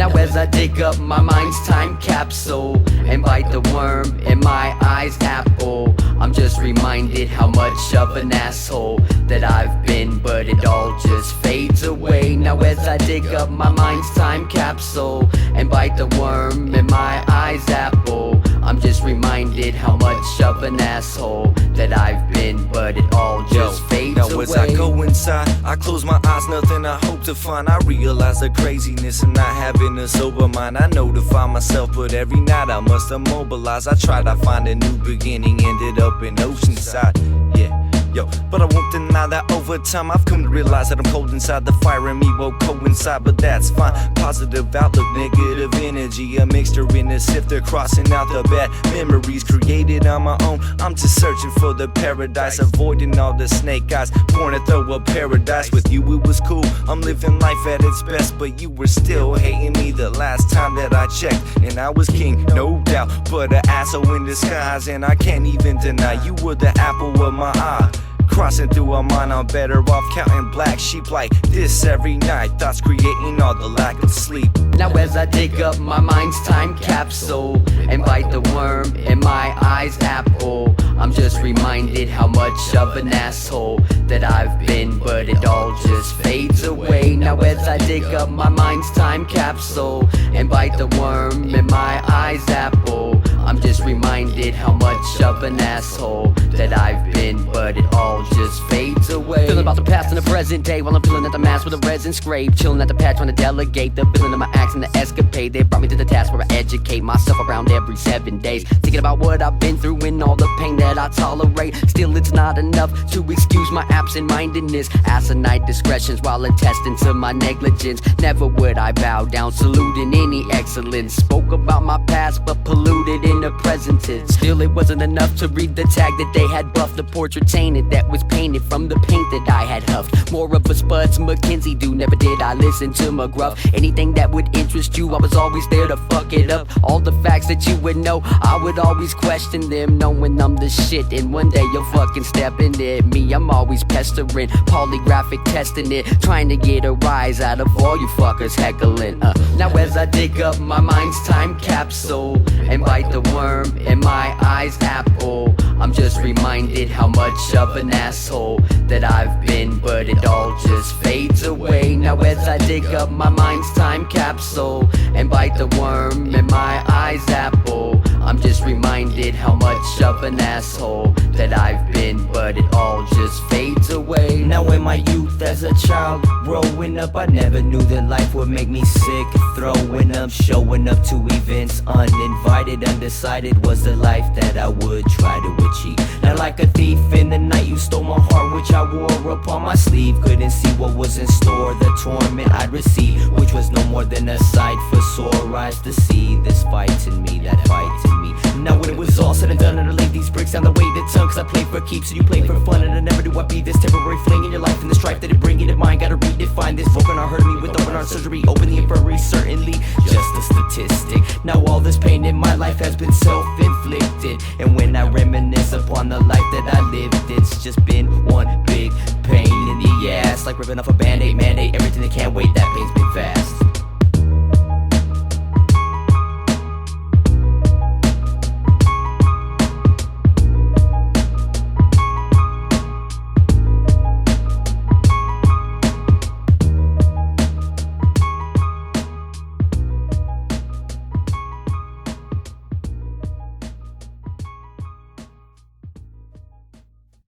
Now as I dig up my mind's time capsule and bite the worm in my eye's apple, I'm just reminded how much of an asshole that I've been, but it all just fades away. Now as I dig up my mind's time capsule and bite the worm in my eye's apple, I'm just reminded how much of an asshole that I've been, but it all just fades away. Now as I go inside, I close my eyes, nothing I hope to find. I realize the craziness and not having a sober mind. I notify myself, but every night I must immobilize. I tried to find a new beginning, ended up in Oceanside. Yeah. Yo, but I won't deny that over time I've come to realize that I'm cold inside. The fire in me won't coincide, but that's fine. Positive outlook, negative energy, a mixture in a sifter, crossing out the bad memories created on my own. I'm just searching for the paradise, avoiding all the snake eyes, born to throw a paradise. With you it was cool, I'm living life at its best, but you were still hating me the last time that I checked. And I was king, no doubt, but an asshole in disguise. And I can't even deny you were the apple of my eye. Crossing through our mind, I'm better off counting black sheep like this every night. Thoughts creating all the lack of sleep. Now as I dig up my mind's time capsule and bite the worm in my eye's apple, I'm just reminded how much of an asshole that I've been, but it all just fades away. Now as I dig up my mind's time capsule and bite the worm in my eye's apple, I'm just reminded how much of an asshole that I've been, but it all just fades away. Feeling about the past and the present day while I'm peeling at the mask with a resin scrape, chilling at the pad trying to delegate the feeling of my acts and the escapade. They brought me to the task where I educate myself around every 7 days, thinking about what I've been through and all the pain that I tolerate. Still it's not enough to excuse my absent-mindedness, asinine discretions while attesting to my negligence. Never would I bow down, saluting any excellence. Spoke about my past but polluted in the present tense. Still it wasn't enough to read the tag that they had buffed, the portrait tainted that was painted from the paint that I had huffed. More of a Spuds McKenzie do, never did I listen to McGruff. Anything that would interest you, I was always there to fuck it up. All the facts that you would know, I would always question them, knowing I'm the shit. And one day you'll fucking step in it. Me, I'm always pestering, polygraphic testing it, trying to get a rise out of all you fuckers heckling. Now as I dig up my mind's time capsule and bite the worm in my eye's apple, I'm just reminded how much of an asshole that I've been, but it all just fades away. Now as I dig up my mind's time capsule and bite the worm in my eye's apple, I'm just reminded how much of an asshole that I've been, but it all just fades away. Now in my youth as a child growing up, I never knew that life would make me sick. Throwing up, showing up to events uninvited, undecided was the life that I would try to achieve. Now like a thief in the night, you stole my heart, which I wore upon my sleeve. Couldn't see what was in store, the torment I'd receive, which was no more than a sight for sore eyes to see. This fight in me, that fight in me. Now when it was all said and done, and I laid these bricks down the way the tongue, cause I played for keeps and you played for fun. And I never knew I'd be this temporary fling in your life, and the strife that it bring into mind. Gotta redefine this broken heart hurting me with open heart surgery. Open the infirmary, certainly just a statistic. Now all this pain in my life has been self-inflicted, and when I reminisce upon the life that I lived, it's just been